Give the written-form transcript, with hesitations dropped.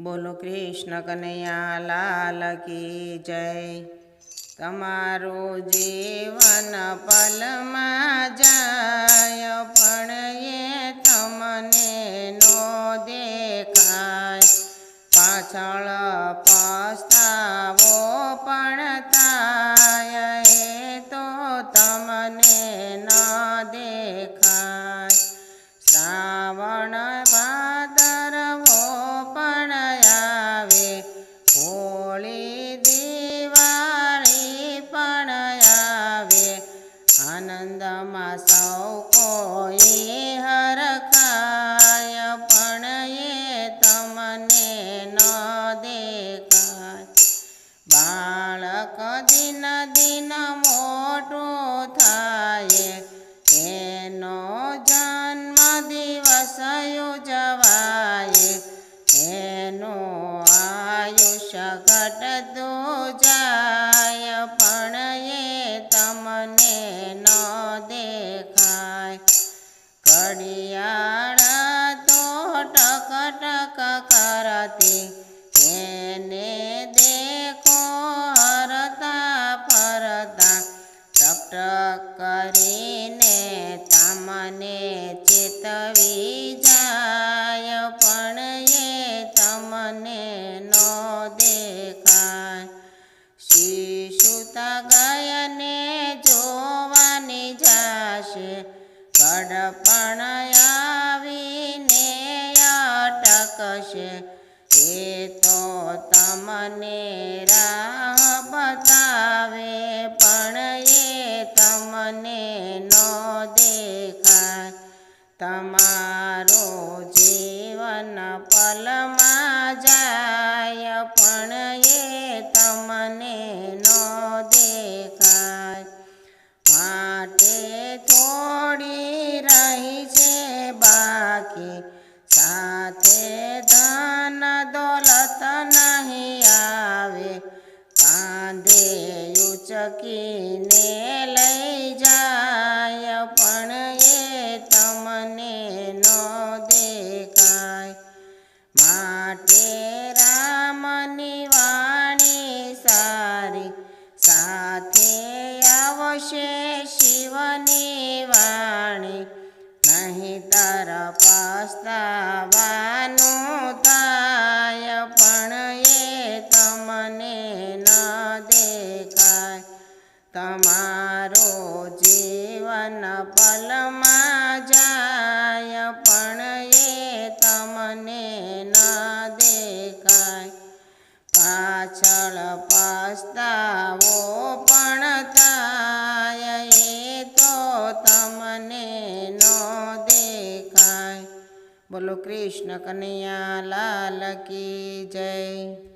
बोलो कृष्ण कन्हैया लाल की जय। तमारो जीवन पलमा जाय पण ये तमने नो देखाय। पाछळ पछतावो पण थाय ए तो तमने न देखाय। श्रावण भादरवो पण आवे, होळी दिवाळी पण आवे। आनंदमां सौ कोई हरखाय पण ये तमने न देखाय। बाळक दिन दिन मोटो थाय एनो जन्म दिवस उजवाय। एनो आयुष्य घटतो जाय पण ये तमने न देखाय। घड़ियाळ तो टक टक करती एने देखो हरता फरता। टक टक करीने तमने चेतवी जाय पण ये तमने न देखाय। शिशुता गायने जोवानी जाशे, गड़पण आवीने अटकशे। ए तो तमने राह बतावे पण ये तमने न देखाय। तमारो जीवन पलमा जाय पण ये तमने न देखाय। माटे थोड़ी रही छे बाकी, साथे धन दौलत नहीं आवे। कांधे उचकीने लई जाय पण ये तमने न देखाय। माटे रामनी वाणी सारी, साथे आवशे शिवनी वाणी। नहीतर पछतावानुं थाय पण ये तमने न देखाय। तमारो जीवन पलमा जाय पण ये तमने न देखाय। पाछळ पछतावो पण थाय ए तो तमने न देखाय। बोलो कृष्ण कन्हैया लाल की जय।